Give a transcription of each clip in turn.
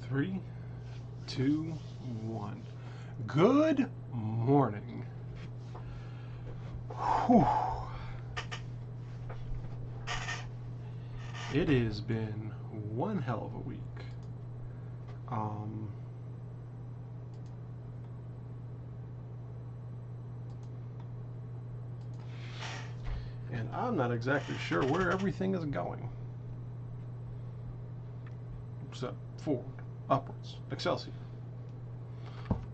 3, 2, 1. Good morning. Whew. It has been one hell of a week. And I'm not exactly sure where everything is going. Except forward, upwards, Excelsior.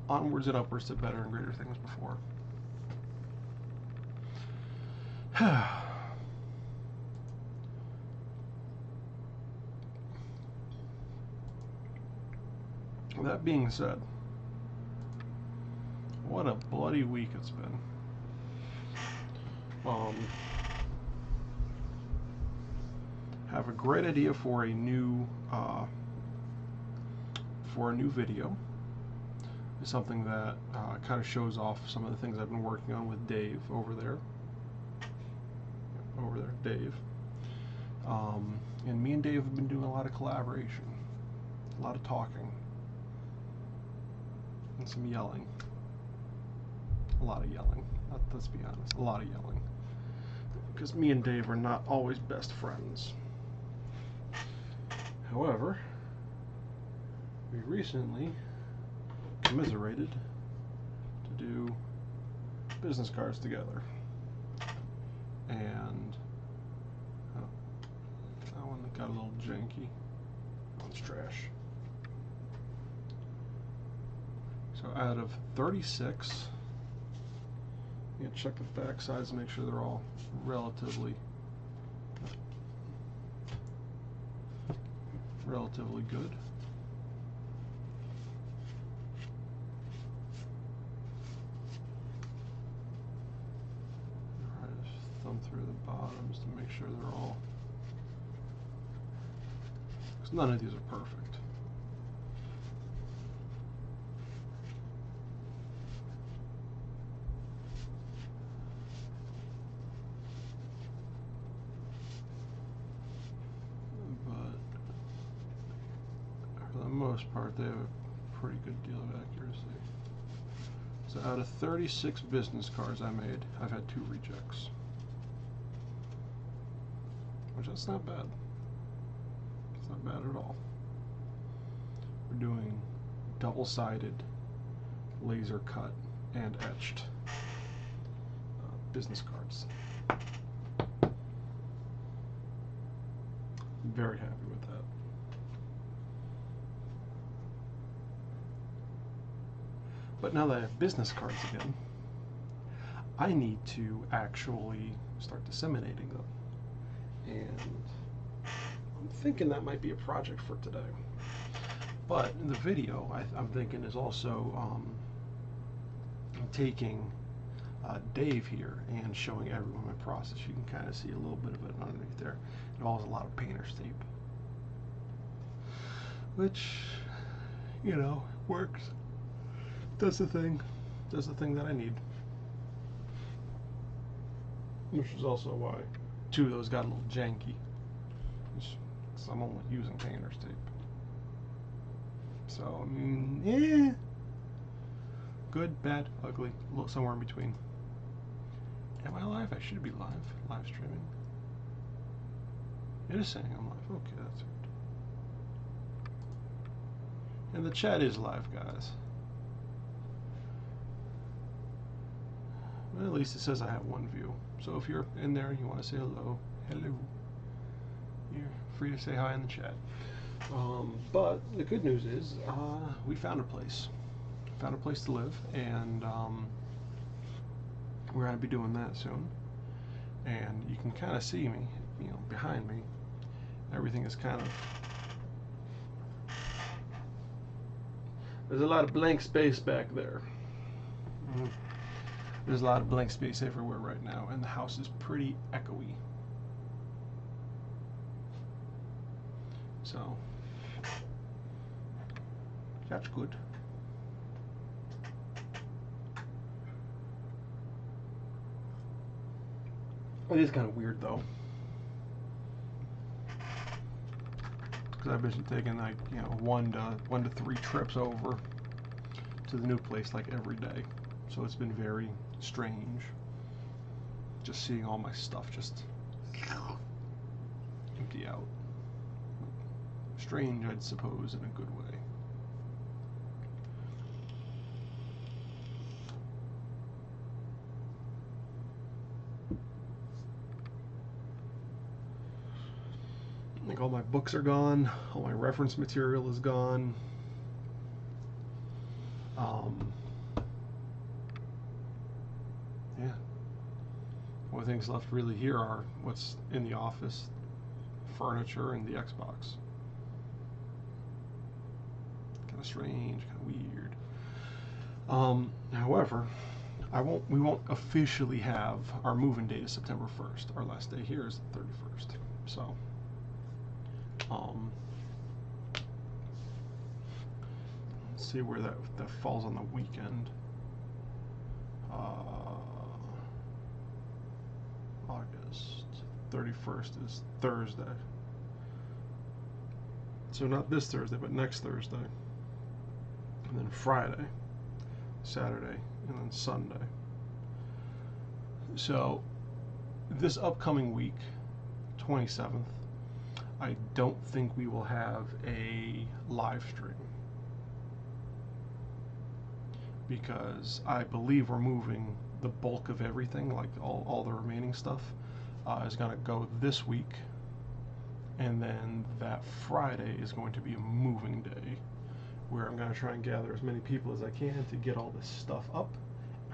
Onwards and upwards to better and greater things before. That being said, what a bloody week it's been. Have a great idea for a new video. It's something that kind of shows off some of the things I've been working on with Dave over there. Dave. And me and Dave have been doing a lot of collaboration, a lot of talking, and some yelling. A lot of yelling. Let's be honest, a lot of yelling. Because me and Dave are not always best friends. However, we recently commiserated to do business cards together. And that one got a little janky. That one's trash. So out of 36, you check the back sides to make sure they're all relatively good. Try to thumb through the bottoms to make sure they're all, because none of these are perfect. For the most part, they have a pretty good deal of accuracy. So out of 36 business cards I made, I've had 2 rejects. Which that's not bad. It's not bad at all. We're doing double-sided, laser cut, and etched business cards. Very happy with that. But now that I have business cards again, I need to actually start disseminating them. And I'm thinking that might be a project for today. But in the video, I'm thinking is also taking Dave here and showing everyone my process. You can kind of see a little bit of it underneath there. It all has a lot of painter's tape, which, you know, works. Does the thing that I need. Which is also why 2 of those got a little janky. Because I'm only using painter's tape. So, I mean, good, bad, ugly, a little somewhere in between. Am I live? I should be live streaming. It is saying I'm live. Okay, that's good. And the chat is live, guys. Well, at least it says I have 1 view. So if you're in there and you want to say hello, you're free to say hi in the chat. But the good news is we found a place. Found a place to live, and we're going to be doing that soon. And you can kind of see me, you know, behind me. Everything is kind of... There's a lot of blank space back there. There's a lot of blank space everywhere right now, and the house is pretty echoey. So, that's good. It is kind of weird, though. because I've been taking like, you know, one to three trips over to the new place like every day. So it's been very strange just seeing all my stuff just empty out. Strange, I'd suppose, in a good way. Like all my books are gone, all my reference material is gone. Yeah. Only things left really here are what's in the office, furniture, and the Xbox. Kind of strange, kind of weird. However, we won't officially have our move-in date is September 1st. Our last day here is the 31st. So, let's see where that falls on the weekend. August 31st is Thursday. So not this Thursday, but next Thursday. And then Friday, Saturday, and then Sunday. So this upcoming week, 27th, I don't think we will have a live stream, because I believe we're moving the bulk of everything, like all the remaining stuff is going to go this week, and then that Friday is going to be a moving day where I'm going to try and gather as many people as I can to get all this stuff up,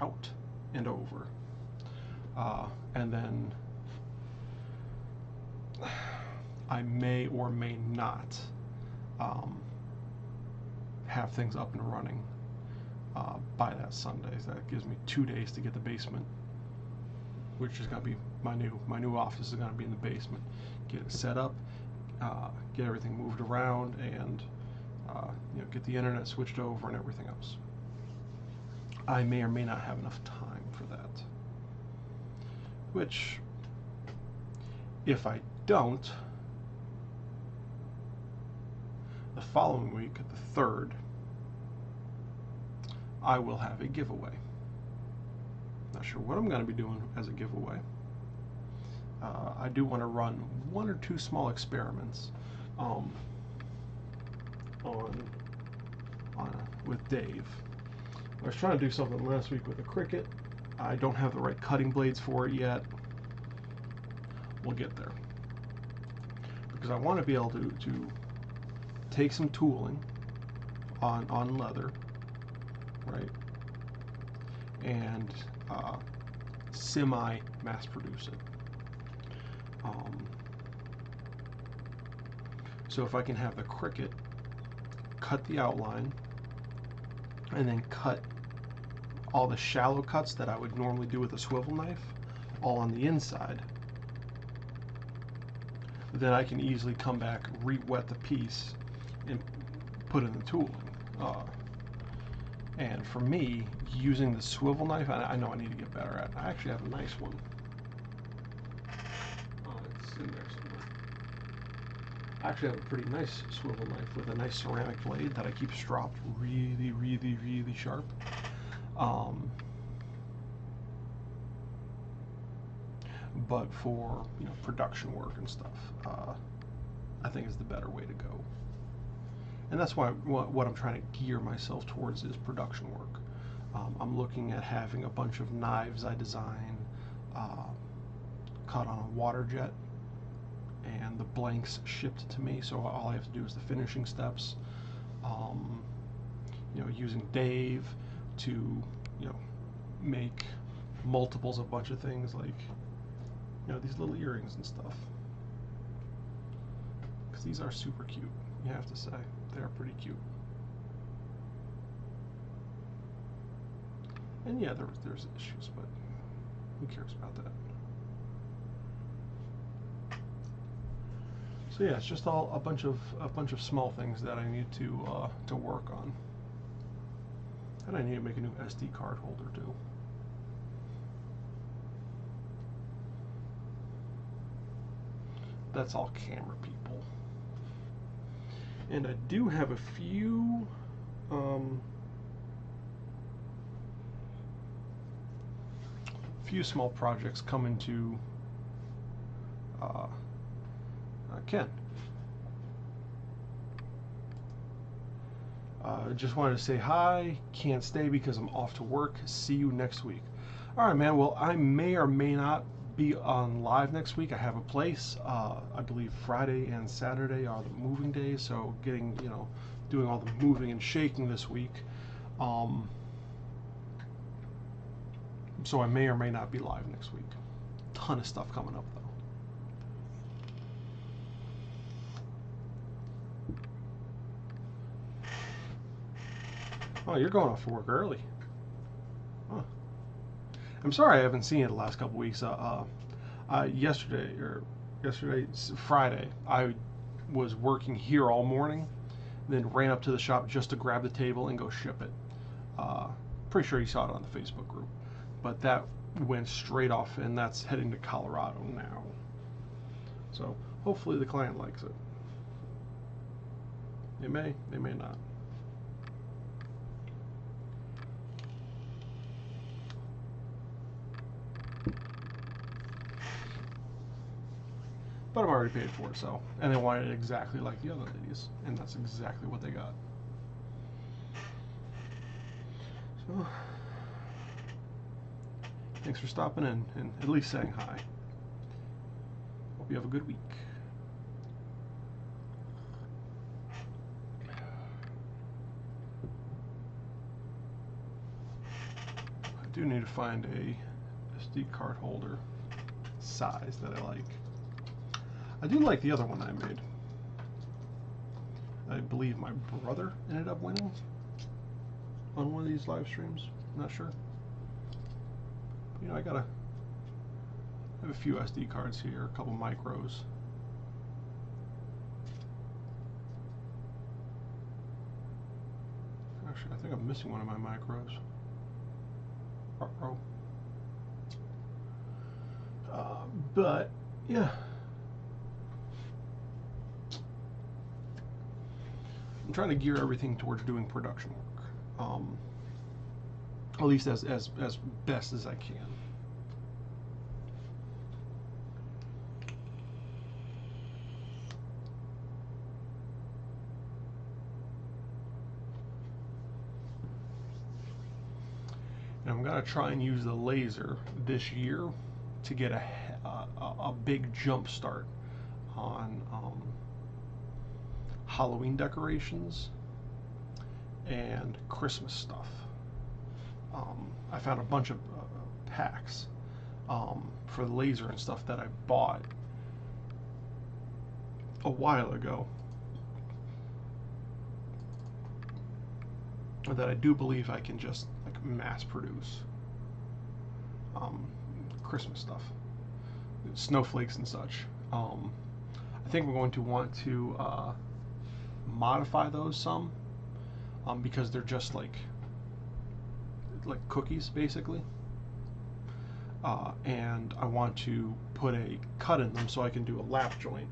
out, and over. And then I may or may not have things up and running by that Sunday. So that gives me 2 days to get the basement, which is going to be my new office is going to be in the basement. Get it set up, get everything moved around, and you know, get the internet switched over and everything else. I may or may not have enough time for that. Which, if I don't, the following week, the 3rd, I will have a giveaway. Not sure what I'm going to be doing as a giveaway. I do want to run 1 or 2 small experiments with Dave. I was trying to do something last week with a Cricut. I don't have the right cutting blades for it yet. We'll get there. Because I want to be able to take some tooling on leather, right, and semi-mass produce it. So if I can have the Cricut cut the outline and then cut all the shallow cuts that I would normally do with a swivel knife all on the inside, then I can easily come back, re-wet the piece, and put in the tooling. And for me, using the swivel knife, I know I need to get better at it. I actually have a nice one. It's in there somewhere. I actually have a pretty nice swivel knife with a nice ceramic blade that I keep stropped really, really, really sharp. But for, you know, production work and stuff, I think is the better way to go. And that's why what I'm trying to gear myself towards is production work. I'm looking at having a bunch of knives I design cut on a water jet, and the blanks shipped to me, so all I have to do is the finishing steps. You know, using Dave to, you know, make multiples of a bunch of things, like, you know, these little earrings and stuff. Because these are super cute, you have to say. They are pretty cute. And yeah, there's issues, but who cares about that? So yeah, it's just all a bunch of small things that I need to work on. And I need to make a new SD card holder too. That's all camera people. And I do have a few small projects coming to Ken. Just wanted to say hi. Can't stay because I'm off to work. See you next week. All right, man. Well, I may or may not be on live next week. I have a place. I believe Friday and Saturday are the moving days, so getting, doing all the moving and shaking this week. So I may or may not be live next week. Ton of stuff coming up, though. Oh, you're going off to work early. Huh. I'm sorry I haven't seen you the last couple weeks. Yesterday, Friday, I was working here all morning, then ran up to the shop just to grab the table and go ship it. Pretty sure you saw it on the Facebook group. But that went straight off, and that's heading to Colorado now. So hopefully the client likes it. They may not. But I'm already paid for it, so. And they wanted it exactly like the other ladies, and that's exactly what they got. So, thanks for stopping in and at least saying hi. Hope you have a good week. I do need to find a SD card holder size that I like. I do like the other one I made. I believe my brother ended up winning on one of these live streams. I'm not sure. I have a few SD cards here, a couple micros. Actually, I think I'm missing one of my micros. But yeah. I'm trying to gear everything towards doing production work, at least as best as I can. And I'm gonna try and use the laser this year to get a big jump start on Halloween decorations and Christmas stuff. I found a bunch of packs for the laser and stuff that I bought a while ago that I do believe I can just like mass produce. Christmas stuff, snowflakes and such. I think we're going to want to modify those some because they're just like cookies basically, and I want to put a cut in them so I can do a lap joint,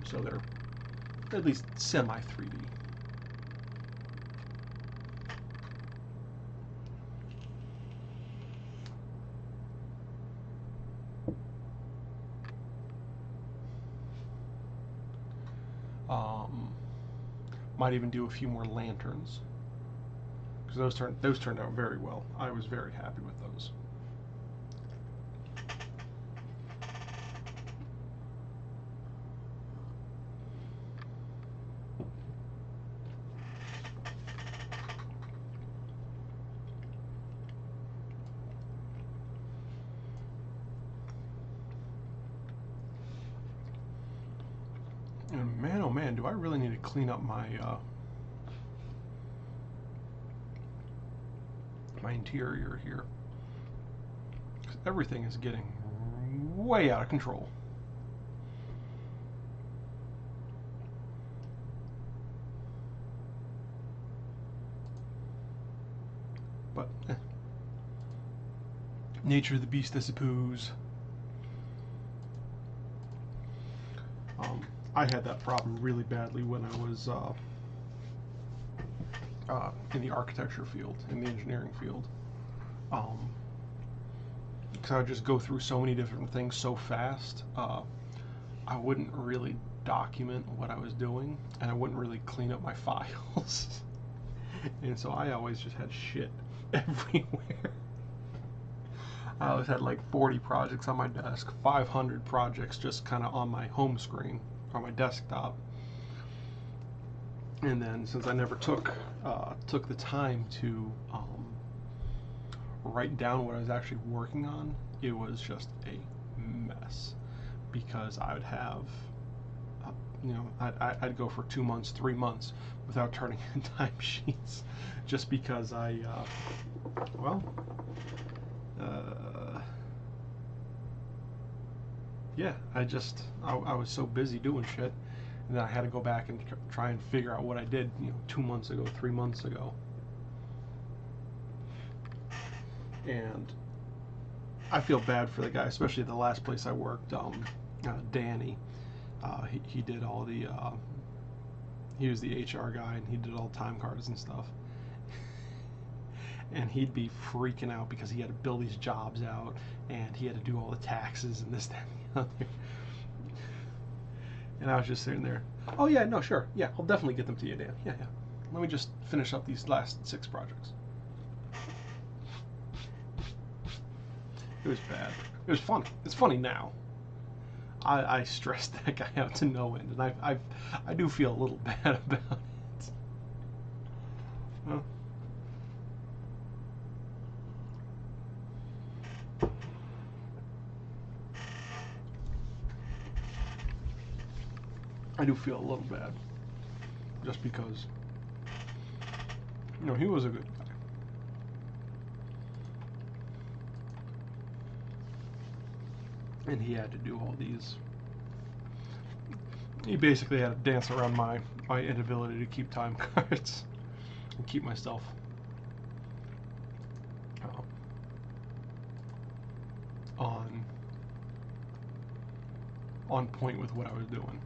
so they're at least semi 3D. Might even do a few more lanterns because those turned out very well. I was very happy with those. And man, oh man, do I really need to clean up my my interior here, because everything is getting way out of control. But nature of the beast, I suppose. I had that problem really badly when I was in the architecture field, in the engineering field. Because I would just go through so many different things so fast. I wouldn't really document what I was doing, and I wouldn't really clean up my files. And so I always just had shit everywhere. I always had like 40 projects on my desk, 500 projects just kind of on my home screen, on my desktop. And then since I never took the time to write down what I was actually working on, it was just a mess. Because I would have, I'd go for 2 months, 3 months without turning in timesheets, just because yeah, I was so busy doing shit, and then I had to go back and try and figure out what I did, 2 months ago, 3 months ago. And I feel bad for the guy, especially the last place I worked, Danny. He did all the, he was the HR guy, and he did all the time cards and stuff. And he'd be freaking out because he had to bill these jobs out, and he had to do all the taxes and this, that, and the other. And I was just sitting there, oh yeah, no, sure, yeah, I'll definitely get them to you, Dan. Yeah. Let me just finish up these last 6 projects. It was bad. It was fun. It's funny now. I stressed that guy out to no end, and I do feel a little bad about it. Well, I do feel a little bad, just because, he was a good guy. And he had to do all these. He basically had to dance around my inability to keep time cards and keep myself on point with what I was doing.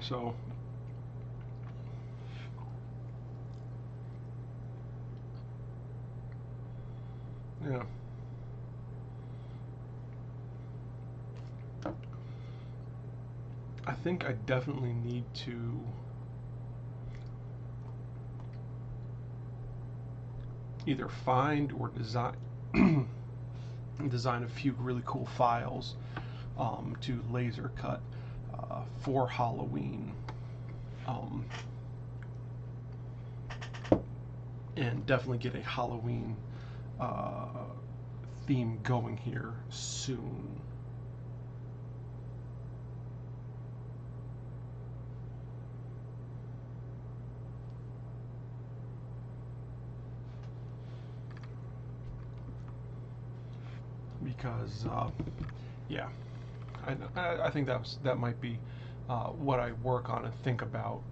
So yeah. I think I definitely need to either find or design a few really cool files to laser cut for Halloween, and definitely get a Halloween theme going here soon. Because yeah, I think that might be what I work on and think about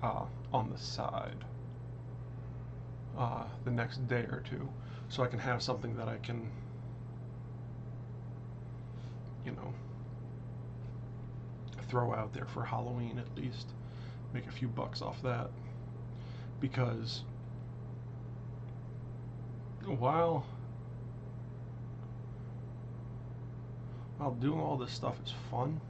on the side the next day or two, so I can have something that I can, throw out there for Halloween at least, make a few bucks off that, because while doing all this stuff is fun,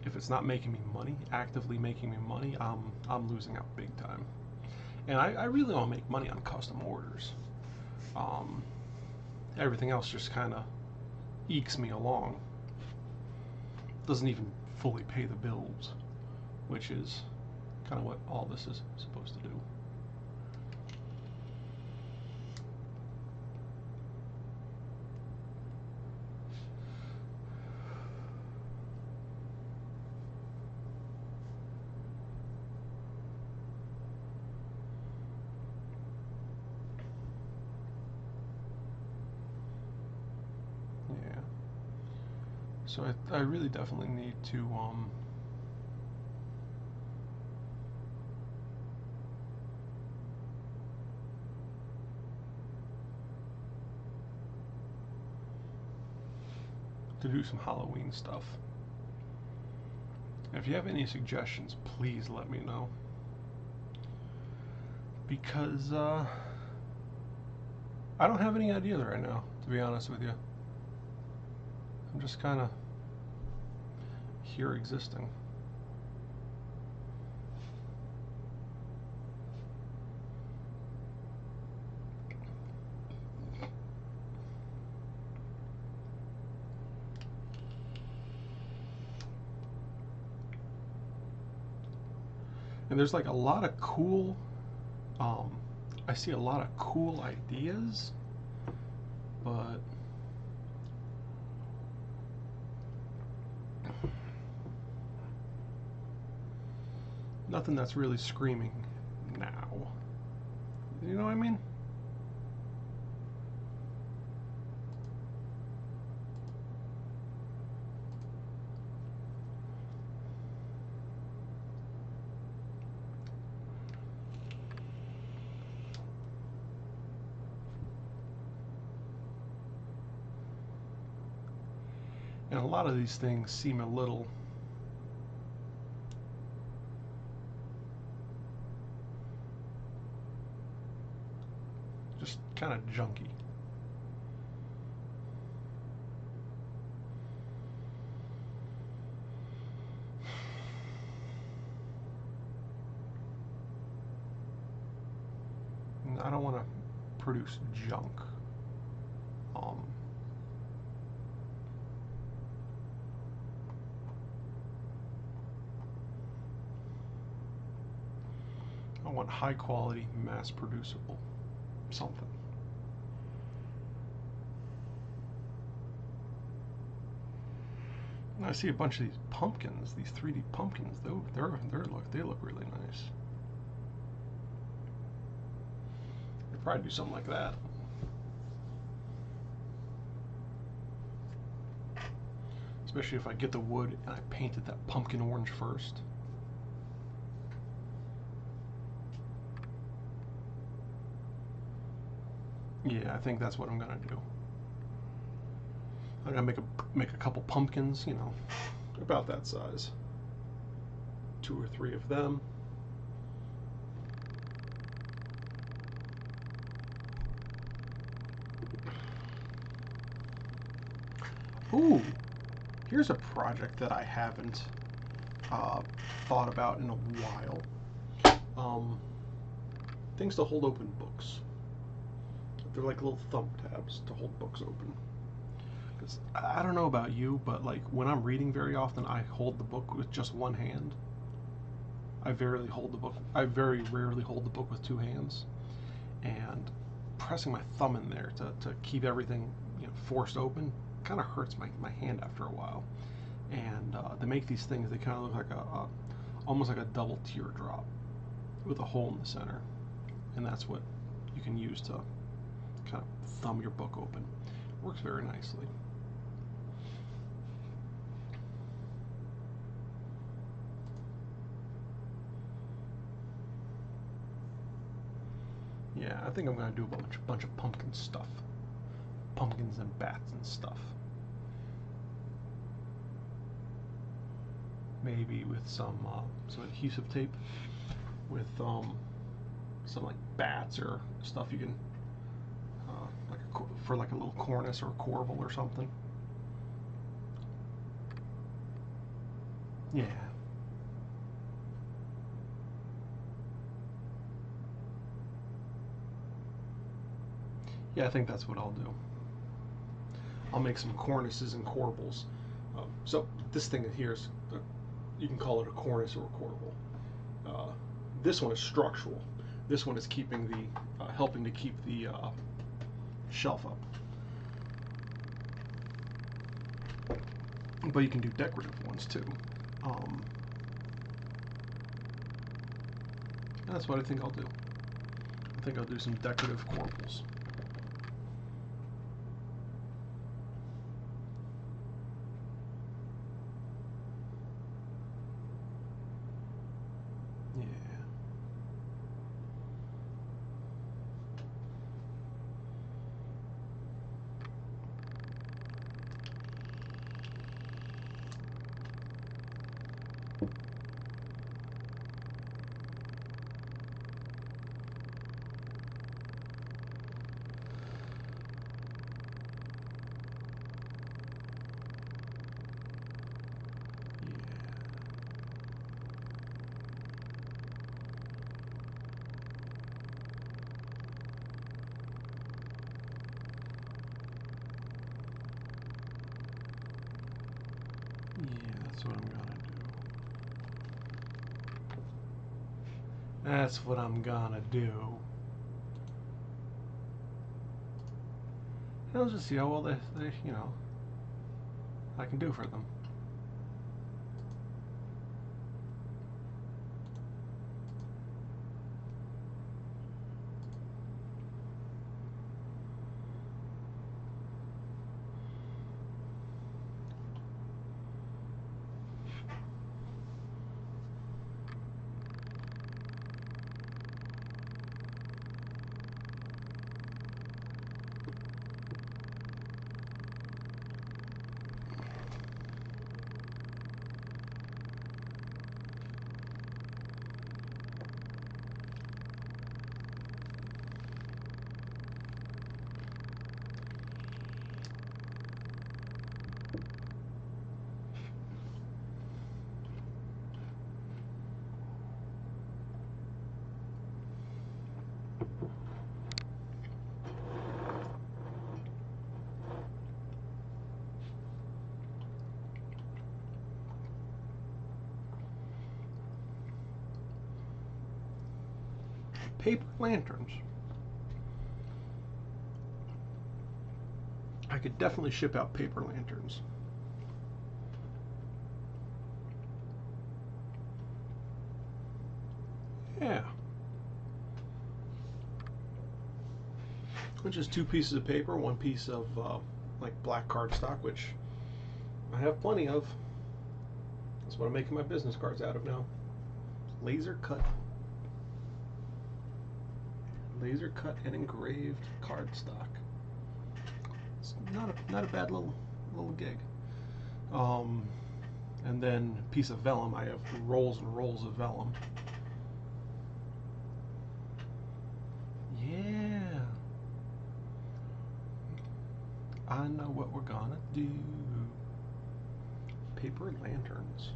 if it's not making me money, actively making me money, I'm losing out big time. And I really want to make money on custom orders. Everything else just kind of ekes me along. Doesn't even fully pay the bills, which is kind of what all this is supposed to do. So I really definitely need to do some Halloween stuff. If you have any suggestions, please let me know, because I don't have any ideas right now, to be honest with you. I'm just kind of here existing. And there's like a lot of cool, I see a lot of cool ideas, but nothing that's really screaming now. You know what I mean? And a lot of these things seem a little just kind of junky. And I don't want to produce junk. I want high quality, mass producible something. And I see a bunch of these pumpkins, these 3D pumpkins. They look really nice. I'd probably do something like that. Especially if I get the wood and I painted that pumpkin orange first. Yeah, I think that's what I'm gonna do. I'm gonna make a couple pumpkins, you know, about that size. 2 or 3 of them. Ooh, here's a project that I haven't thought about in a while. Things to hold open books. They're like little thumb tabs to hold books open. Because I don't know about you, but like when I'm reading very often, I hold the book with just one hand. I very rarely hold the book with 2 hands. And pressing my thumb in there to keep everything, you know, forced open kind of hurts my hand after a while. And they make these things, they kind of look like almost like a double teardrop with a hole in the center. And that's what you can use to kind of thumb your book open. Works very nicely. Yeah, I think I'm gonna do a bunch of pumpkin stuff. Pumpkins and bats and stuff. Maybe with some adhesive tape, with some like bats or stuff you can for like a little cornice or a corbel or something. Yeah. Yeah, I think that's what I'll do. I'll make some cornices and corbels. So this thing here is, you can call it a cornice or a corbel. This one is structural. This one is keeping the, helping to keep the shelf up. But you can do decorative ones too. And that's what I think I'll do. I think I'll do some decorative corbels. That's what I'm gonna do. That's what I'm gonna do. And I'll just see how well they you know, I can do for them. Paper lanterns. I could definitely ship out paper lanterns. Yeah. Which is 2 pieces of paper, 1 piece of like black cardstock, which I have plenty of. That's what I'm making my business cards out of now. Laser cut and engraved cardstock. It's not a bad little gig. And then a piece of vellum. I have rolls and rolls of vellum. Yeah. I know what we're gonna do. Paper lanterns.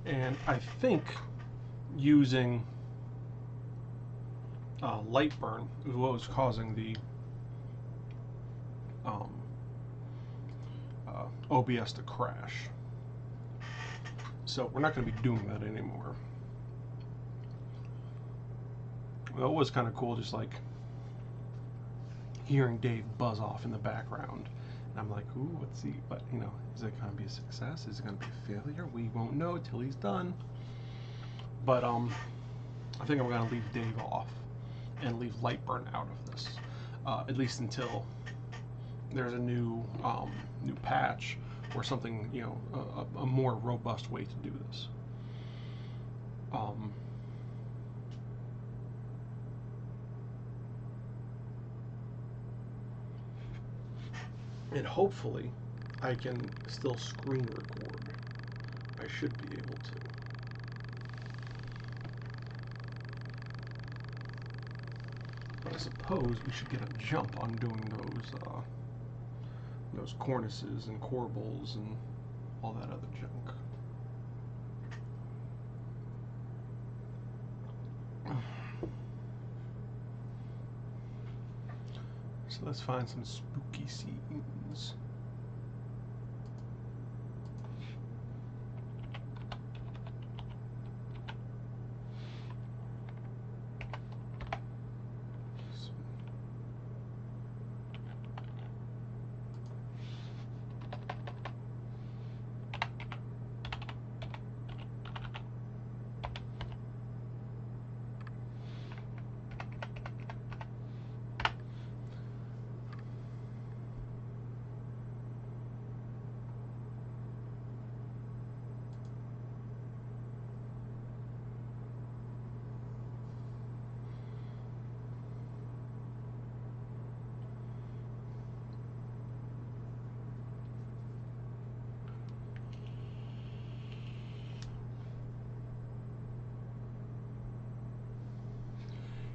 And I think using light burn is what was causing the OBS to crash. So we're not going to be doing that anymore. Well, it was kind of cool, just like hearing Dave buzz off in the background. And I'm like, ooh, let's see. But, you know, is it going to be a success? Is it going to be a failure? We won't know till he's done. But I think I'm going to leave Dave off and leave Lightburn out of this, at least until there's a new patch or something, you know, a more robust way to do this. And hopefully I can still screen record. I should be able to. But I suppose we should get a jump on doing those cornices and corbels and all that other junk. So let's find some spooky scenes.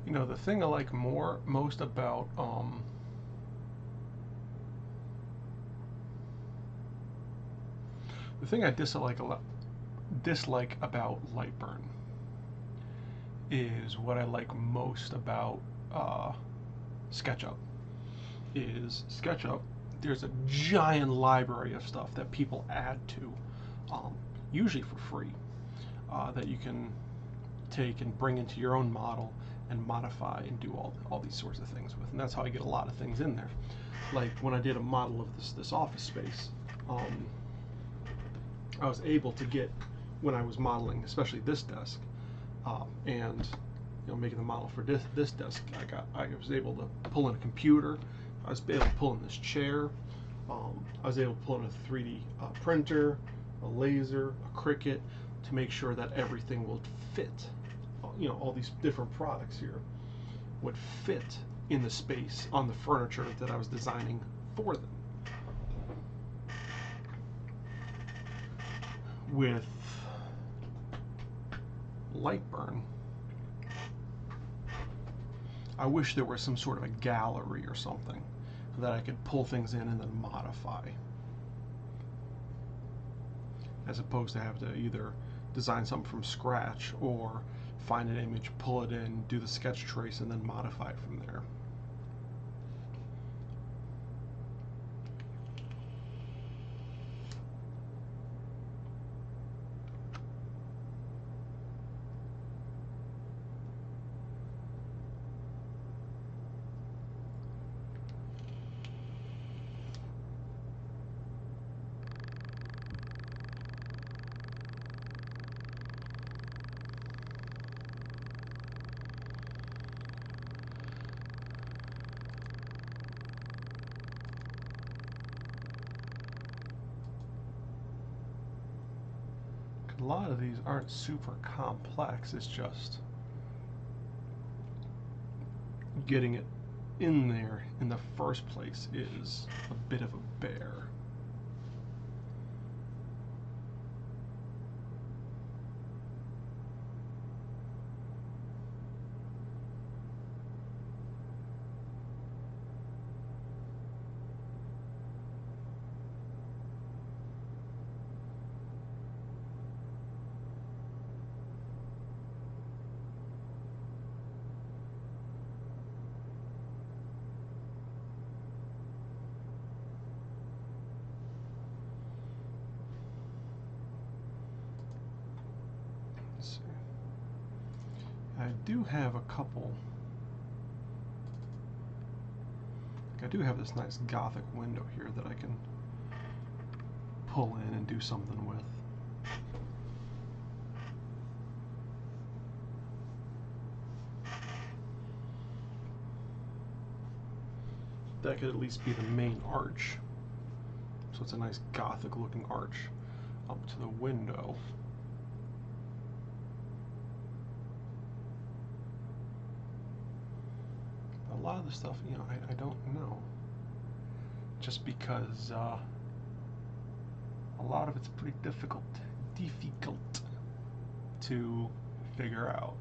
You know, the thing I like most about the thing I dislike about Lightburn is what I like most about SketchUp. Is SketchUp, there's a giant library of stuff that people add to, usually for free, that you can take and bring into your own model and modify and do all these sorts of things with. And that's how I get a lot of things in there. Like when I did a model of this office space, I was able to get, when I was modeling, especially this desk, and making the model for this desk, I was able to pull in a computer. I was able to pull in this chair. I was able to pull in a 3D printer, a laser, a Cricut, to make sure that everything would fit. All these different products here would fit in the space on the furniture that I was designing for them. With Lightburn, I wish there was some sort of a gallery or something that I could pull things in and then modify, as opposed to have to either design something from scratch or find an image, pull it in, do the sketch trace, and then modify it from there. A lot of these aren't super complex, it's just getting it in there in the first place is a bit of a bear. I do have a couple. I do have this nice Gothic window here that I can pull in and do something with. That could at least be the main arch. So it's a nice Gothic looking arch up to the window. lot of the stuff, you know, I don't know. Just because a lot of it's pretty difficult to figure out.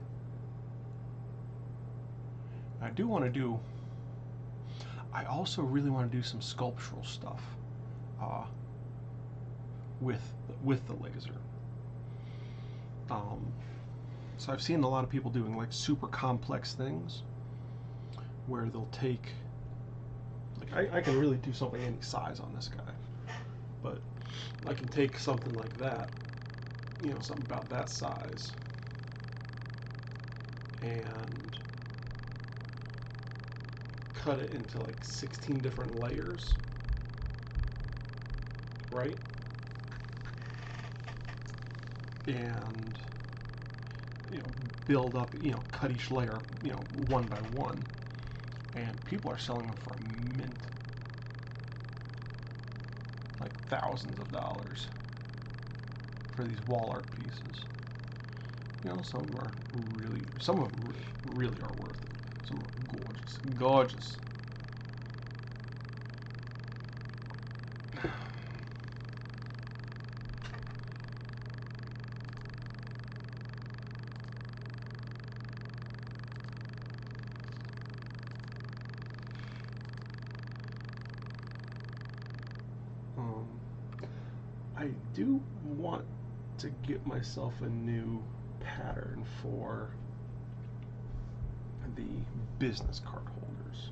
I do want to do. I also really want to do some sculptural stuff with the laser. So I've seen a lot of people doing like super complex things where they'll take, like I can really do something any size on this guy, but I can take something like that, you know, something about that size, and cut it into like 16 different layers, right? And, you know, build up, you know, cut each layer, you know, one by one. And people are selling them for a mint. Like thousands of dollars for these wall art pieces. You know, some of them really are worth it. Some are gorgeous, gorgeous. I do want to get myself a new pattern for the business card holders.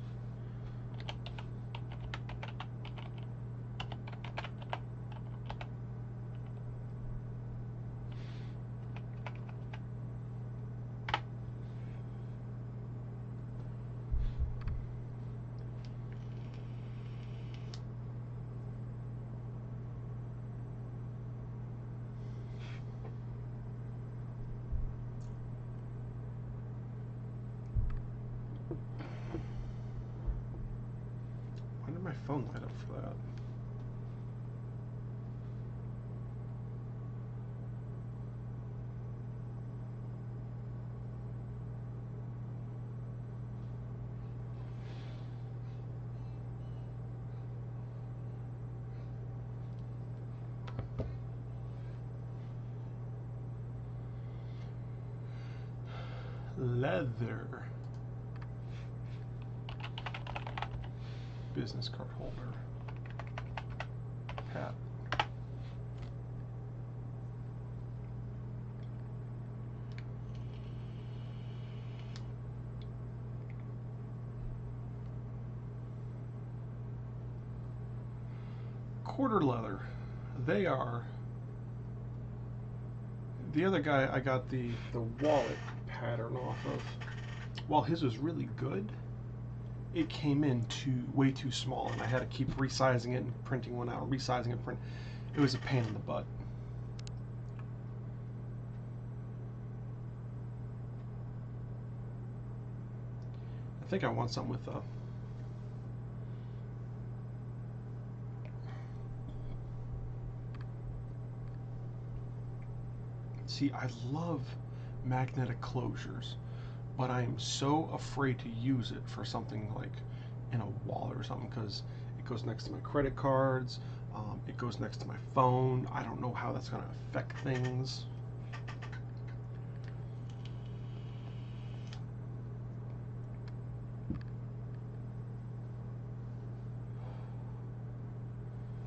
Why did my phone light up for that? Leather business card holder hat. Quarter leather. They are. The other guy I got the wallet pattern off of. While his was really good, it came in way too small, and I had to keep resizing it and printing one out, resizing and print. It was a pain in the butt. I think I want something with a. See, I love magnetic closures, but I am so afraid to use it for something like in a wallet or something, because it goes next to my credit cards, it goes next to my phone. I don't know how that's going to affect things.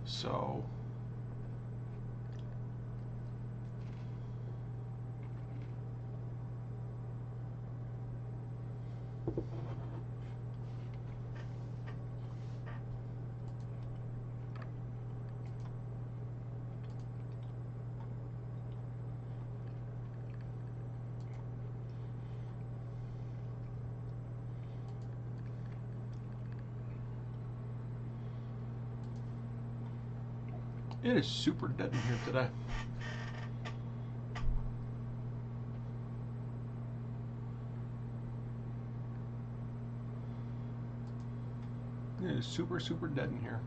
So it is super dead in here today. It is super, super dead in here.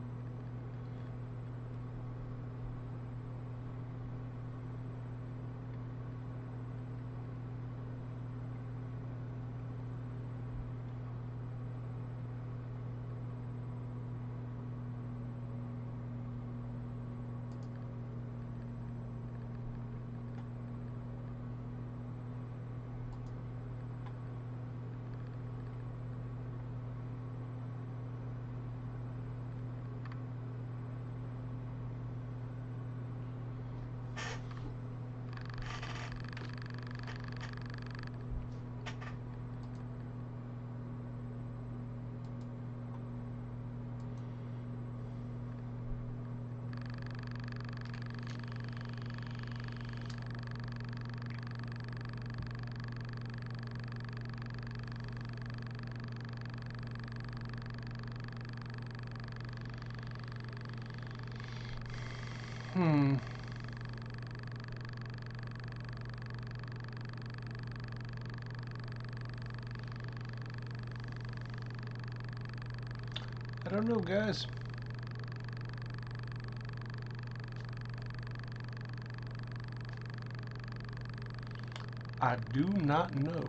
don't know, guys. I do not know.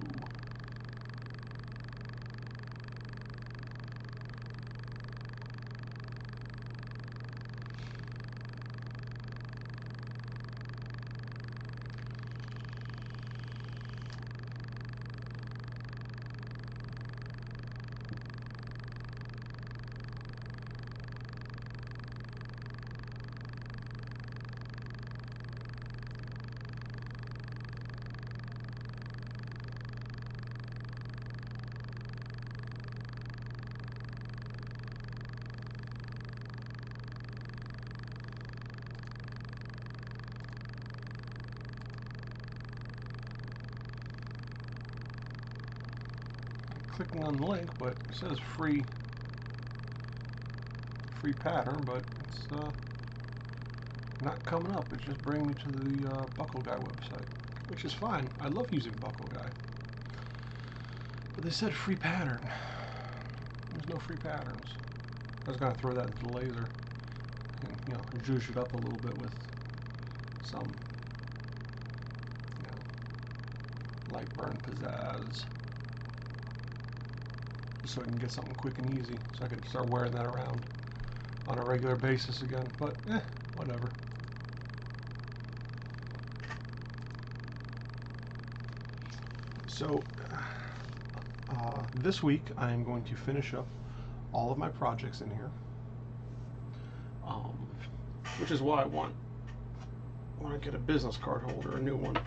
Clicking on the link, but it says free pattern, but it's not coming up. It's just bringing me to the Buckle Guy website, which is fine. I love using Buckle Guy, but they said free pattern. There's no free patterns. I was gonna throw that into the laser and, you know, zhuzh it up a little bit with some, you know, light burn pizzazz, so I can get something quick and easy, so I can start wearing that around on a regular basis again. But whatever. So this week I am going to finish up all of my projects in here, which is why I want to get a business card holder, a new one.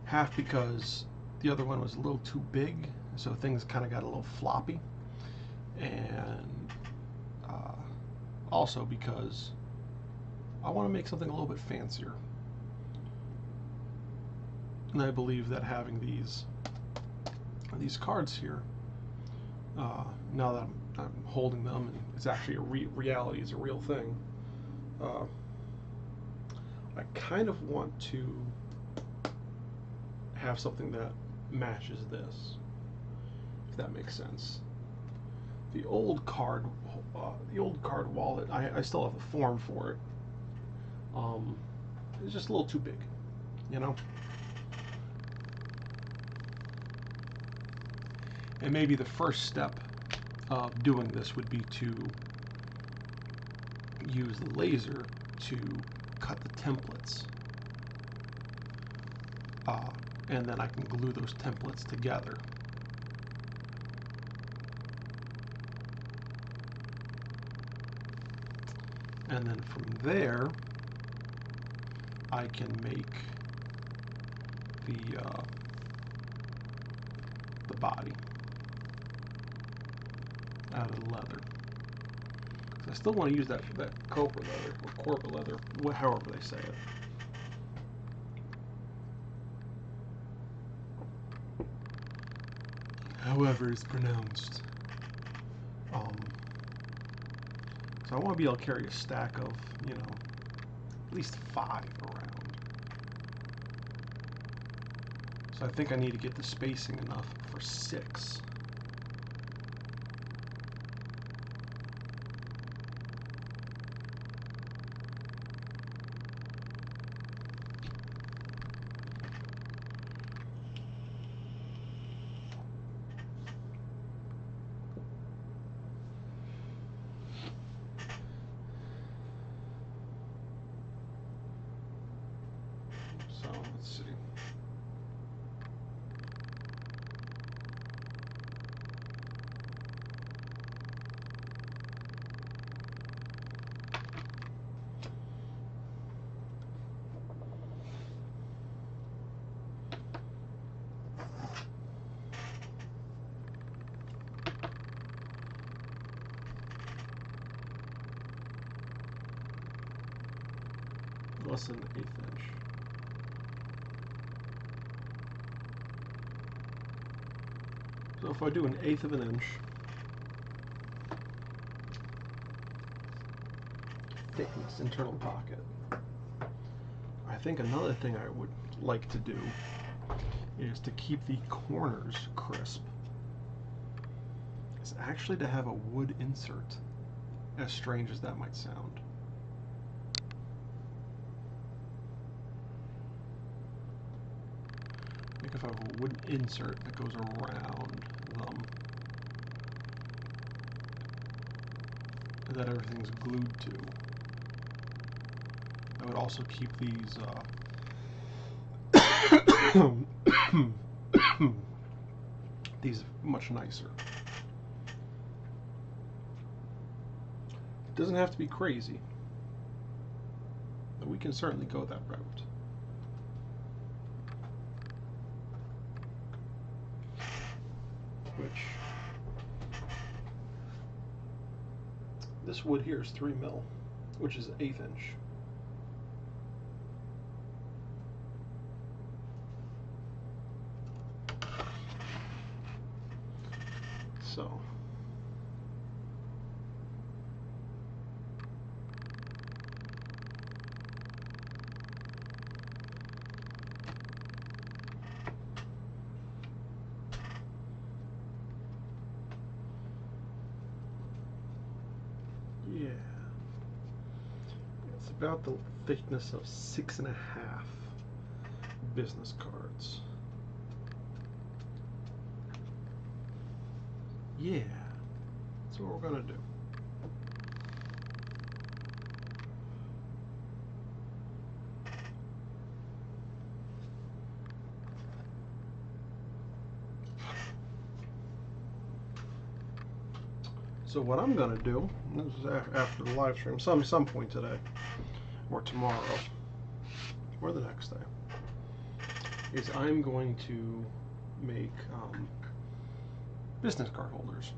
Half because the other one was a little too big, so things kind of got a little floppy, and also because I want to make something a little bit fancier. And I believe that having these cards here, now that I'm holding them and it's actually a reality, it's a real thing, I kind of want to have something that matches this, if that makes sense. The old card wallet, I still have the form for it. It's just a little too big, you know. And maybe the first step of doing this would be to use the laser to cut the templates, and then I can glue those templates together. And then from there, I can make the body out of the leather. I still want to use that copra leather, or corporate leather, however they say it. However it's pronounced. So I want to be able to carry a stack of, you know, at least 5 around. So I think I need to get the spacing enough for 6. So let's see. Less than 1/8 inch. So if I do 1/8 of an inch thickness internal pocket, I think another thing I would like to do is to keep the corners crisp. is actually to have a wood insert, as strange as that might sound. I think if I have a wooden insert that goes around them, that everything's glued to, that would also keep these these much nicer. It doesn't have to be crazy, but we can certainly go that route. Which, this wood here is 3 mil, which is 1/8 inch. So, yeah, it's about the thickness of 6.5 business cards. Yeah, that's what we're gonna do. So what I'm gonna do, this is after the live stream, some point today, or tomorrow, or the next day, is I'm going to make business card holders.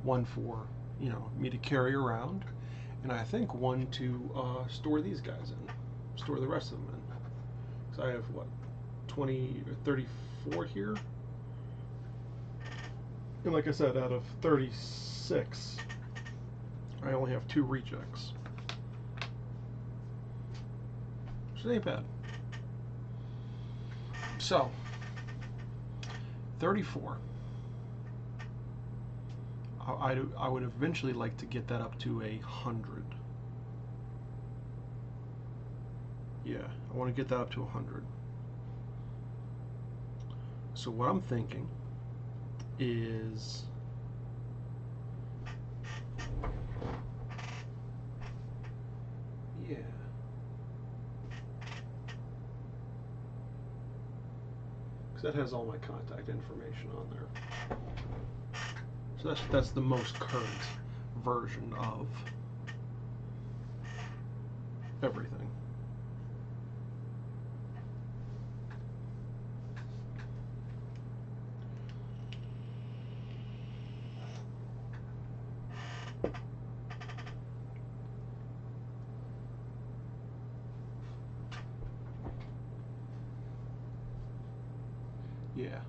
One for, you know, me to carry around, and I think one to store these guys in, store the rest of them in. Because I have, what, 20 or 34 here? And like I said, out of 36, I only have 2 rejects. Which ain't bad. So, 34. I would eventually like to get that up to 100. Yeah, I want to get that up to 100. So what I'm thinking is yeah. Because that has all my contact information on there. So that's the most current version of everything. Yeah.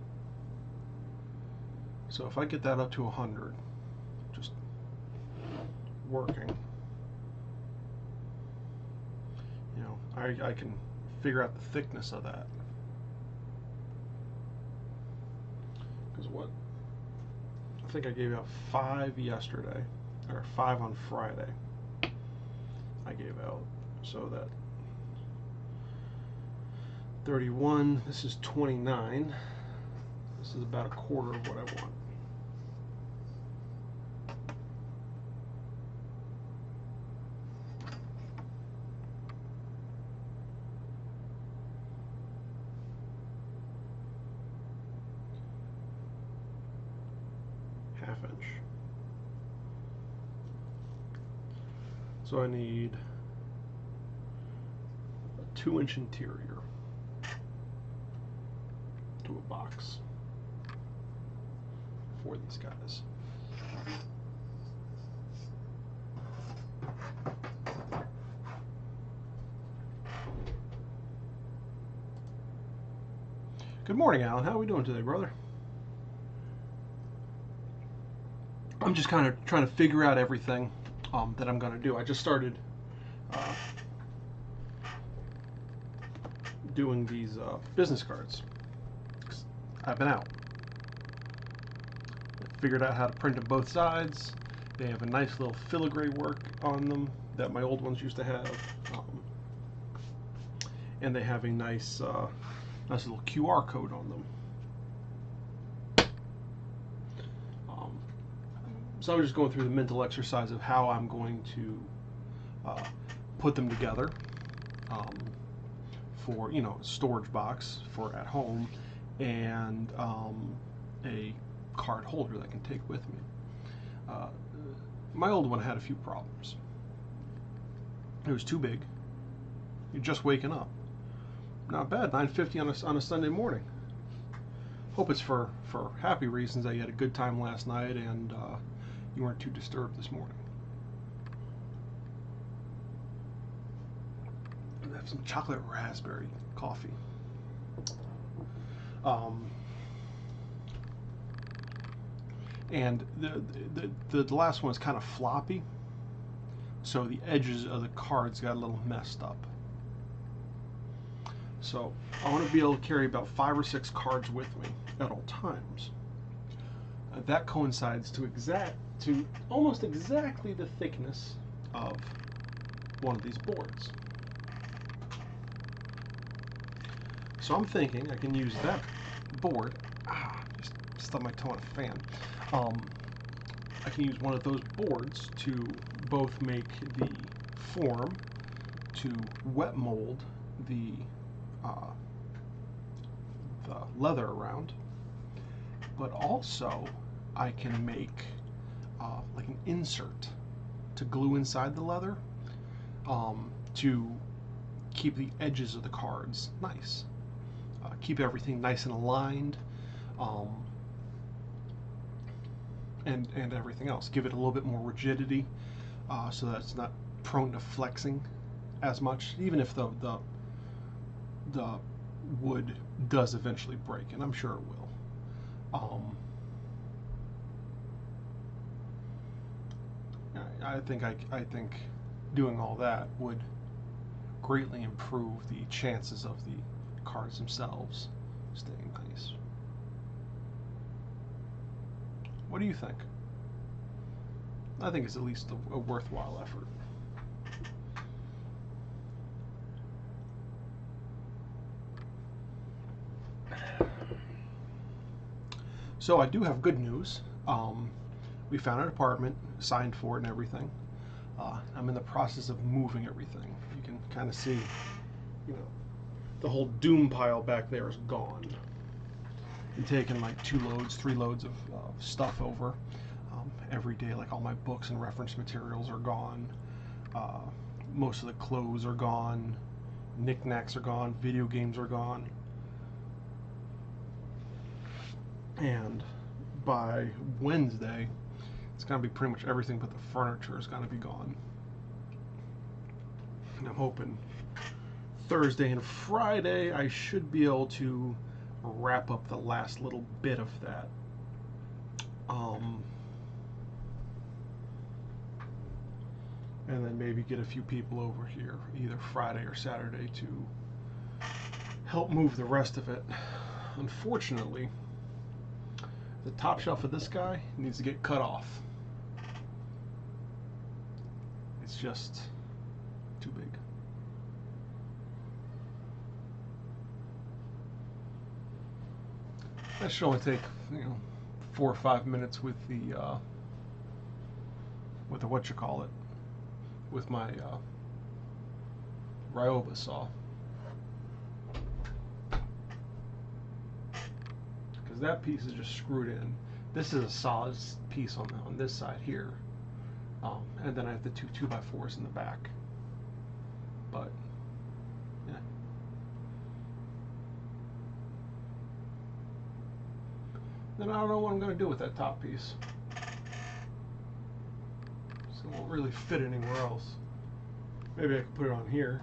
So if I get that up to 100, just working, you know, I can figure out the thickness of that. Because what? I think I gave out 5 yesterday, or 5 on Friday. I gave out, so that 31, this is 29. This is about 1/4 of what I want. ½ inch. So I need a 2-inch interior to a box for these guys. Good morning, Alan. How are we doing today, brother? I'm just kind of trying to figure out everything that I'm going to do. I just started doing these business cards. I've been out. figured out how to print them both sides. They have a nice little filigree work on them that my old ones used to have, and they have a nice little QR code on them. So I'm just going through the mental exercise of how I'm going to put them together for, you know, a storage box for at home, and a card holder that I can take with me. My old one had a few problems. It was too big. You're just waking up. Not bad, 9:50 on a Sunday morning. Hope it's for happy reasons, that you had a good time last night and you weren't too disturbed this morning. I have some chocolate raspberry coffee. And the last one is kind of floppy, so the edges of the cards got a little messed up. So I want to be able to carry about 5 or 6 cards with me at all times. That coincides to almost exactly the thickness of one of these boards. So I'm thinking I can use that board. Just stubbed my toe on a fan. I can use one of those boards to both make the form to wet mold the leather around, but also I can make like an insert to glue inside the leather to keep the edges of the cards nice, keep everything nice and aligned, and everything else. Give it a little bit more rigidity, so that it's not prone to flexing as much, even if the wood does eventually break, and I'm sure it will. I think doing all that would greatly improve the chances of the cards themselves staying nice. What do you think? I think it's at least a worthwhile effort. So I do have good news. We found an apartment, signed for it and everything. I'm in the process of moving everything. You can kind of see, you know, the whole doom pile back there is gone. I'm taking like 2 loads, 3 loads of stuff over every day. Like all my books and reference materials are gone. Most of the clothes are gone. Knickknacks are gone. Video games are gone. And by Wednesday, it's going to be pretty much everything but the furniture is going to be gone. And I'm hoping Thursday and Friday I should be able to wrap up the last little bit of that. And then maybe get a few people over here either Friday or Saturday to help move the rest of it. Unfortunately, the top shelf of this guy needs to get cut off. It's just too big. That should only take, 4 or 5 minutes with the with my Ryoba saw. Because that piece is just screwed in. This is a solid piece on this side here, and then I have the 2 2x4s in the back. But yeah. Then I don't know what I'm going to do with that top piece. So it won't really fit anywhere else. Maybe I could put it on here,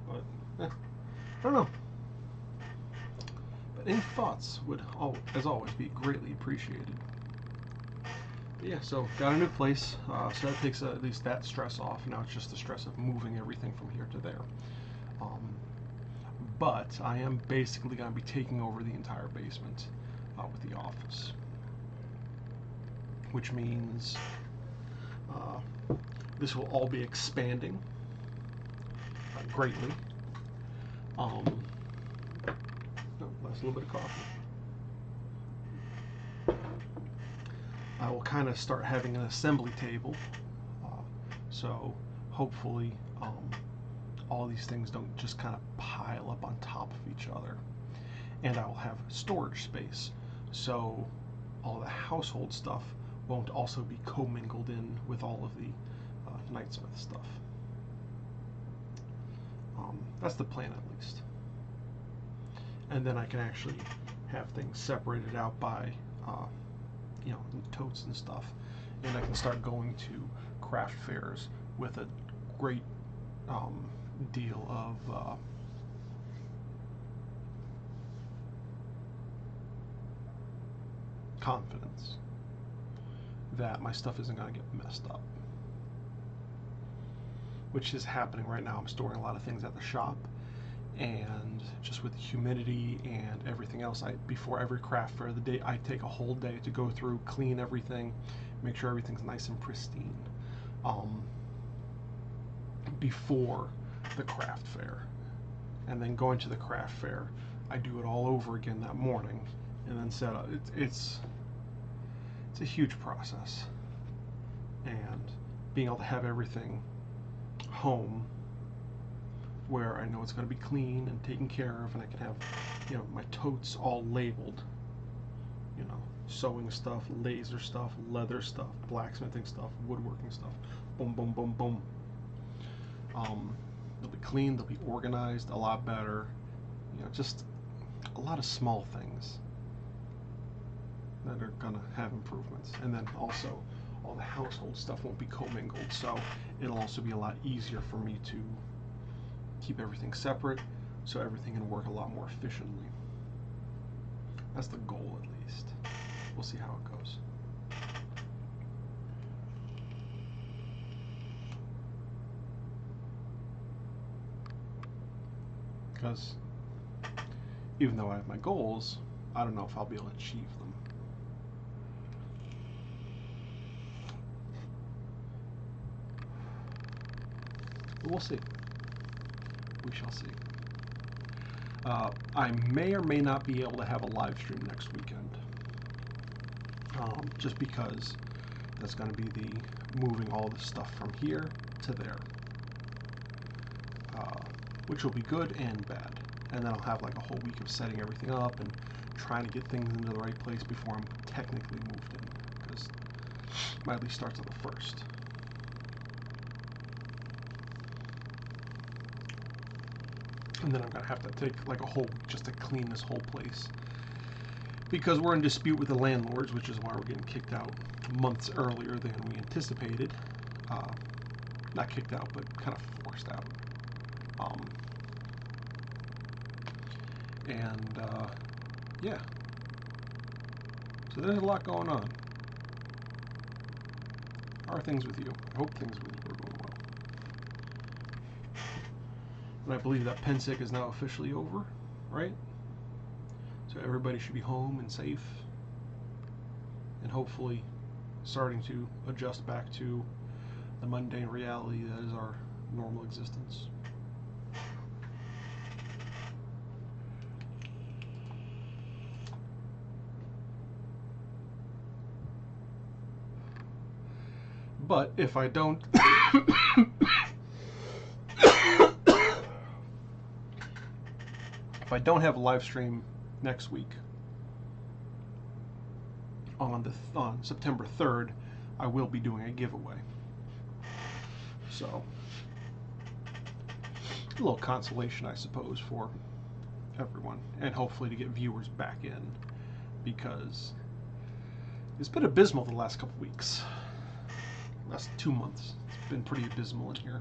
but I don't know. But any thoughts would, as always, be greatly appreciated. But yeah, so got a new place, so that takes at least that stress off. Now it's just the stress of moving everything from here to there. But I am basically going to be taking over the entire basement with the office. which means this will all be expanding greatly. Oh, that's a little bit of coffee. I will kind of start having an assembly table, so hopefully all these things don't just kind of pile up on top of each other. And I will have storage space, so all the household stuff won't also be commingled in with all of the Knightsmith stuff. That's the plan, at least. And then I can actually have things separated out by you know, totes and stuff, and I can start going to craft fairs with a great deal of confidence that my stuff isn't going to get messed up, which is happening right now. I'm storing a lot of things at the shop, and just with the humidity and everything else, before every craft fair, I take a whole day to go through, clean everything, make sure everything's nice and pristine before the craft fair. And then going to the craft fair, I do it all over again that morning and then set up. It's a huge process, and being able to have everything home where I know it's going to be clean and taken care of, and I can have, you know, my totes all labeled, you know, sewing stuff, laser stuff, leather stuff, blacksmithing stuff, woodworking stuff, boom, boom, boom, boom. They'll be clean, they'll be organized a lot better, you know, just a lot of small things that are going to have improvements. And then also all the household stuff won't be commingled, so it'll also be a lot easier for me to keep everything separate, so everything can work a lot more efficiently. That's the goal, at least. We'll see how it goes. Because even though I have my goals, I don't know if I'll be able to achieve them. But we'll see. We shall see. I may or may not be able to have a live stream next weekend, just because that's going to be the moving all the stuff from here to there, which will be good and bad. And then I'll have like a whole week of setting everything up and trying to get things into the right place before I'm technically moved in, because my lease starts on the 1st. And then I'm going to have to take like a whole week just to clean this whole place, because we're in dispute with the landlords, which is why we're getting kicked out months earlier than we anticipated. Not kicked out, but kind of forced out. Yeah. So there's a lot going on. How are things with you? I hope things with you are going well. And I believe that Pensick is now officially over, right? So everybody should be home and safe, and hopefully starting to adjust back to the mundane reality that is our normal existence. But if I don't if I don't have a live stream next week on September 3rd, I will be doing a giveaway. So a little consolation, I suppose, for everyone, and hopefully to get viewers back in, because it's been abysmal the last couple weeks. Last 2 months, it's been pretty abysmal in here.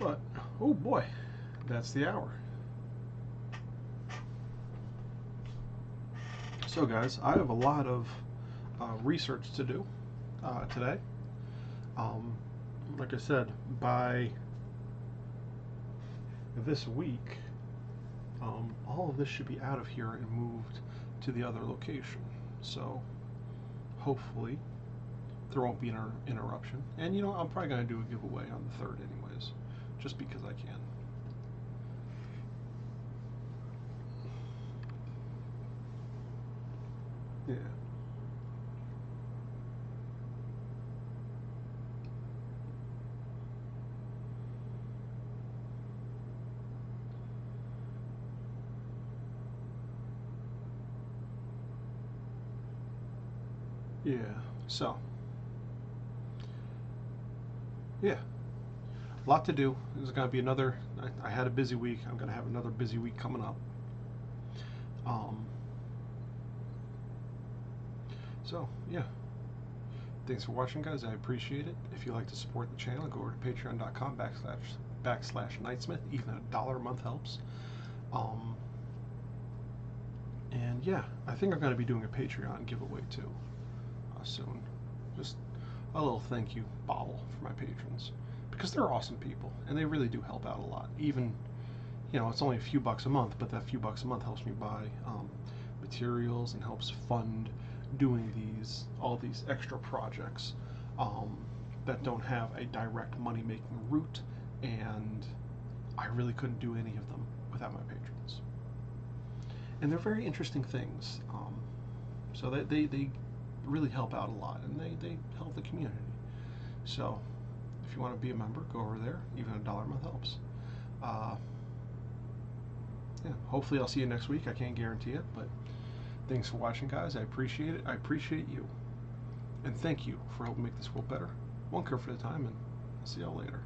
But, oh boy, that's the hour. So guys, I have a lot of research to do today. like I said, by this week, all of this should be out of here and moved to the other location. So hopefully there won't be an interruption. And you know, I'm probably going to do a giveaway on the 3rd anyways, just because I can. Yeah. Yeah. So, yeah. A lot to do. There's going to be another. I had a busy week. I'm going to have another busy week coming up. So, yeah. Thanks for watching, guys. I appreciate it. If you'd like to support the channel, go over to patreon.com/Knightsmith. Even $1 a month helps. And yeah, I think I'm going to be doing a Patreon giveaway too soon. Just a little thank you bottle for my patrons, because they're awesome people and they really do help out a lot. Even, you know, it's only a few bucks a month, but that few bucks a month helps me buy materials and helps fund doing all these extra projects that don't have a direct money-making route, and I really couldn't do any of them without my patrons. And they're very interesting things, so they really help out a lot, and they help the community. So if you want to be a member, go over there. Even $1 a month helps. Yeah, hopefully I'll see you next week. I can't guarantee it, but thanks for watching, guys. I appreciate it. I appreciate you. And thank you for helping make this world better. One kerf at a time, and I'll see y'all later.